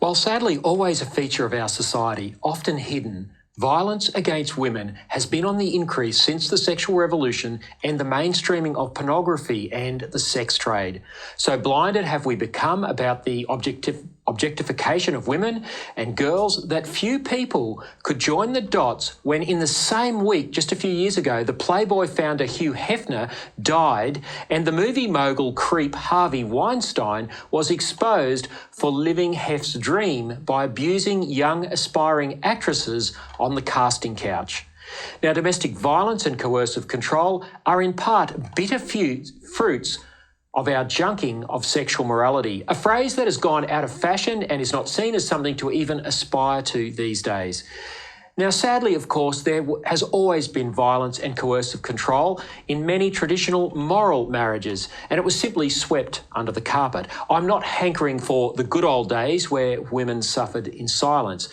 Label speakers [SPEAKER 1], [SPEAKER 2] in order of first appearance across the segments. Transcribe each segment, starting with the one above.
[SPEAKER 1] While sadly always a feature of our society, often hidden, violence against women has been on the increase since the sexual revolution and the mainstreaming of pornography and the sex trade. So blinded have we become about the objectification of women and girls that few people could join the dots when in the same week, just a few years ago, the Playboy founder Hugh Hefner died and the movie mogul creep Harvey Weinstein was exposed for living Hef's dream by abusing young aspiring actresses on the casting couch. Now, domestic violence and coercive control are in part bitter fruits of our junking of sexual morality, a phrase that has gone out of fashion and is not seen as something to even aspire to these days. Now, sadly, of course, there has always been violence and coercive control in many traditional moral marriages, and it was simply swept under the carpet. I'm not hankering for the good old days where women suffered in silence.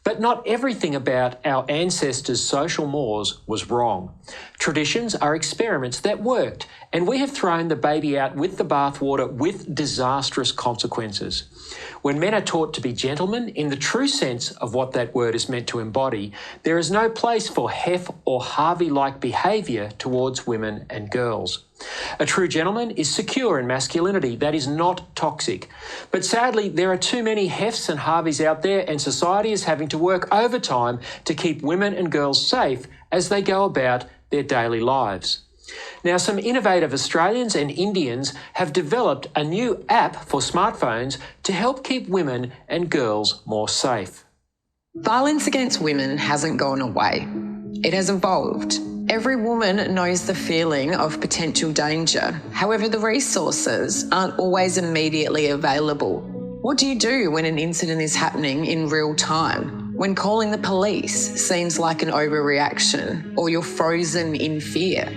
[SPEAKER 1] But not everything about our ancestors' social mores was wrong. Traditions are experiments that worked, and we have thrown the baby out with the bathwater with disastrous consequences. When men are taught to be gentlemen, in the true sense of what that word is meant to embody, there is no place for Hef or Harvey-like behaviour towards women and girls. A true gentleman is secure in masculinity that is not toxic. But sadly, there are too many Hefs and Harveys out there, and society is having to work overtime to keep women and girls safe as they go about their daily lives. Now, some innovative Australians and Indians have developed a new app for smartphones to help keep women and girls more safe.
[SPEAKER 2] Violence against women hasn't gone away. It has evolved. Every woman knows the feeling of potential danger. However, the resources aren't always immediately available. What do you do when an incident is happening in real time? When calling the police seems like an overreaction or you're frozen in fear?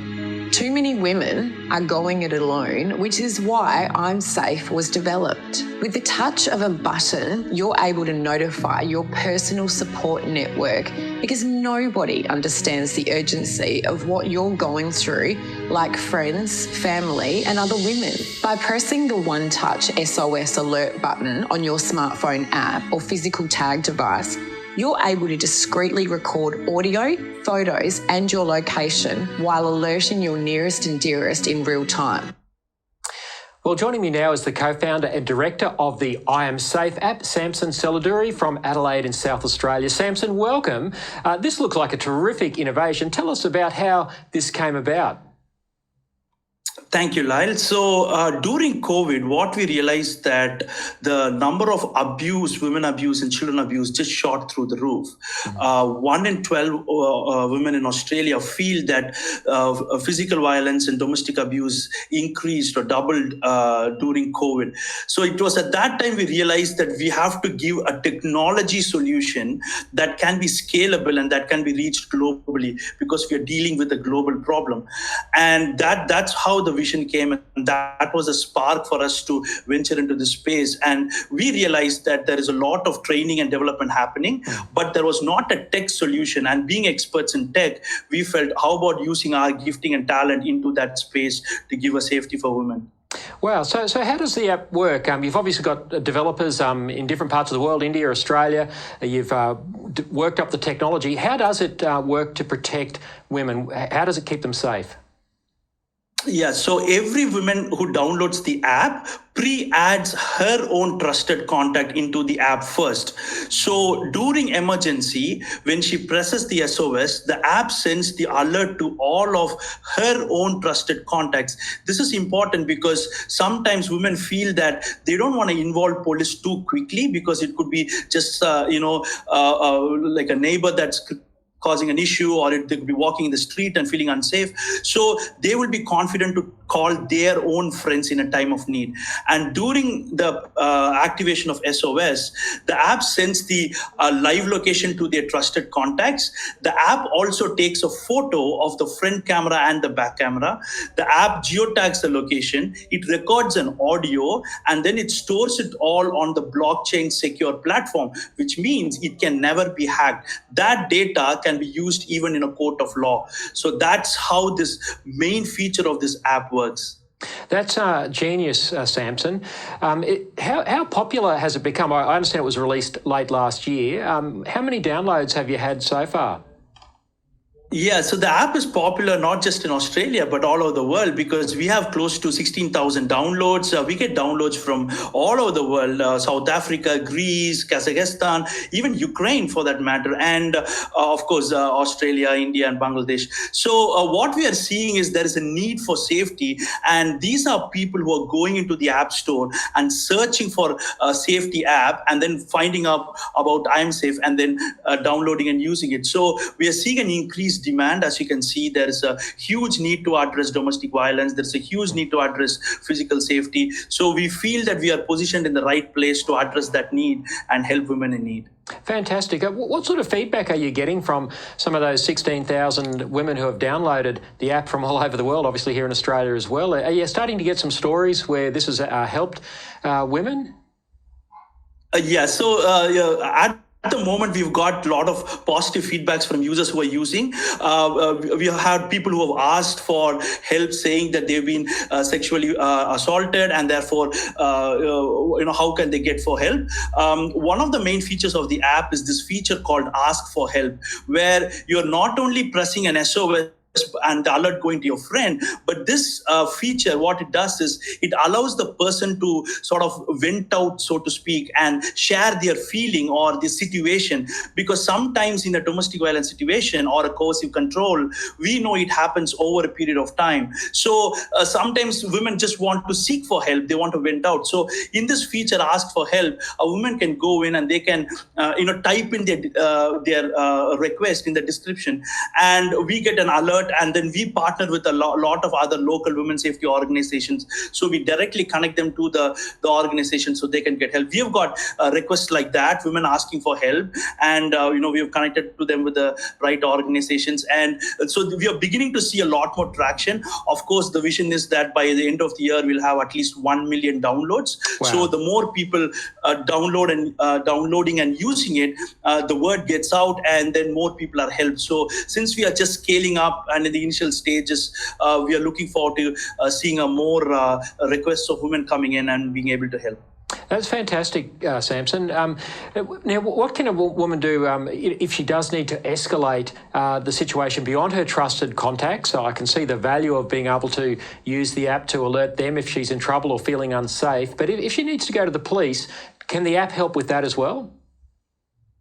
[SPEAKER 2] Too many women are going it alone, which is why I'm Safe was developed. With the touch of a button, you're able to notify your personal support network because nobody understands the urgency of what you're going through, like friends, family, and other women. By pressing the one-touch SOS alert button on your smartphone app or physical tag device, you're able to discreetly record audio, photos, and your location while alerting your nearest and dearest in real time.
[SPEAKER 1] Well, joining me now is the co-founder and director of the I Am Safe app, Samson Selladurai from Adelaide in South Australia. Samson, welcome. This looks like a terrific innovation. Tell us about how this came about.
[SPEAKER 3] Thank you, Lyle. So during COVID, what we realized that the number of abuse, women abuse and children abuse just shot through the roof. 1 in 12 women in Australia feel that physical violence and domestic abuse increased or doubled during COVID. So it was at that time we realized that we have to give a technology solution that can be scalable and that can be reached globally because we are dealing with a global problem. And that's how the vision came, and that was a spark for us to venture into this space. And we realized that there is a lot of training and development happening, but there was not a tech solution. And being experts in tech, we felt, how about using our gifting and talent into that space to give a safety for women?
[SPEAKER 1] Wow. So how does the app work? You've obviously got developers in different parts of the world, India, Australia. You've worked up the technology. How does it work to protect women? How does it keep them safe?
[SPEAKER 3] Yeah, so every woman who downloads the app pre-adds her own trusted contact into the app first. So during emergency, when she presses the SOS, the app sends the alert to all of her own trusted contacts. This is important because sometimes women feel that they don't want to involve police too quickly because it could be just, like a neighbor that's causing an issue, or they could be walking in the street and feeling unsafe. So they will be confident to call their own friends in a time of need. And during the activation of SOS, the app sends the live location to their trusted contacts. The app also takes a photo of the front camera and the back camera. The app geotags the location. It records an audio, and then it stores it all on the blockchain secure platform, which means it can never be hacked. That data can be used even in a court of law. So that's how this main feature of this app works.
[SPEAKER 1] That's genius, Samson. How popular has it become? I understand it was released late last year. How many downloads have you had so far?
[SPEAKER 3] Yeah, so the app is popular not just in Australia, but all over the world because we have close to 16,000 downloads. We get downloads from all over the world, South Africa, Greece, Kazakhstan, even Ukraine for that matter, and of course, Australia, India, and Bangladesh. So what we are seeing is there is a need for safety, and these are people who are going into the app store and searching for a safety app and then finding out about I'm Safe and then downloading and using it. So we are seeing an increased demand. As you can see, there is a huge need to address domestic violence. There's a huge need to address physical safety. So we feel that we are positioned in the right place to address that need and help women in need.
[SPEAKER 1] Fantastic. What sort of feedback are you getting from some of those 16,000 women who have downloaded the app from all over the world, obviously here in Australia as well? Are you starting to get some stories where this has helped women?
[SPEAKER 3] At the moment, we've got a lot of positive feedbacks from users who are using. We have had people who have asked for help, saying that they've been sexually assaulted, and therefore, how can they get for help? One of the main features of the app is this feature called Ask for Help, where you're not only pressing an SOS and the alert going to your friend, but this feature, what it does is it allows the person to sort of vent out, so to speak, and share their feeling or the situation, because sometimes in a domestic violence situation or a coercive control, we know it happens over a period of time. So sometimes women just want to seek for help, they want to vent out. So in this feature, Ask for Help, a woman can go in and they can type in their request in the description, and we get an alert, and then we partner with a lot of other local women safety organizations. So we directly connect them to the organization so they can get help. We have got requests like that, women asking for help, and we have connected to them with the right organizations. And so we are beginning to see a lot more traction. Of course, the vision is that by the end of the year, we'll have at least 1 million downloads. Wow. So the more people downloading and using it, the word gets out, and then more people are helped. So since we are just scaling up and in the initial stages, we are looking forward to seeing a more requests of women coming in and being able to help.
[SPEAKER 1] That's fantastic, Samson. Now, what can a woman do if she does need to escalate the situation beyond her trusted contacts? So I can see the value of being able to use the app to alert them if she's in trouble or feeling unsafe. But if she needs to go to the police, can the app help with that as well?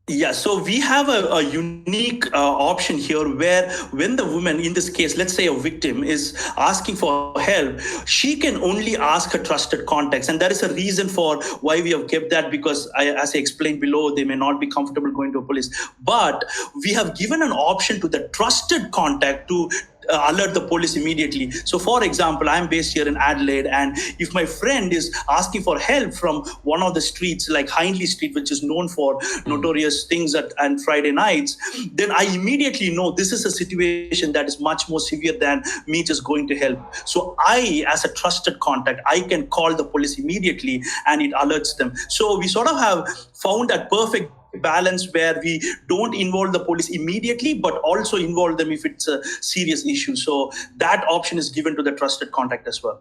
[SPEAKER 3] Yeah, so we have a unique option here where when the woman, in this case, let's say a victim, is asking for help, she can only ask her trusted contacts. And there is a reason for why we have kept that, because as I explained below, they may not be comfortable going to police. But we have given an option to the trusted contact to alert the police immediately. So for example, I'm based here in Adelaide, and if my friend is asking for help from one of the streets like Hindley Street, which is known for notorious things and Friday nights, then I immediately know this is a situation that is much more severe than me just going to help. So I, as a trusted contact, I can call the police immediately and it alerts them. So we sort of have found that perfect balance where we don't involve the police immediately, but also involve them if it's a serious issue. So that option is given to the trusted contact as well.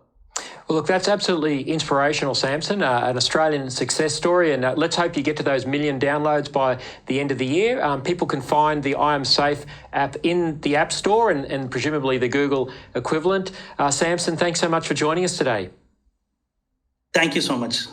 [SPEAKER 1] Well, look, that's absolutely inspirational, Samson, an Australian success story. And let's hope you get to those 1 million downloads by the end of the year. People can find the I Am Safe app in the App Store and presumably the Google equivalent. Samson, thanks so much for joining us today.
[SPEAKER 3] Thank you so much.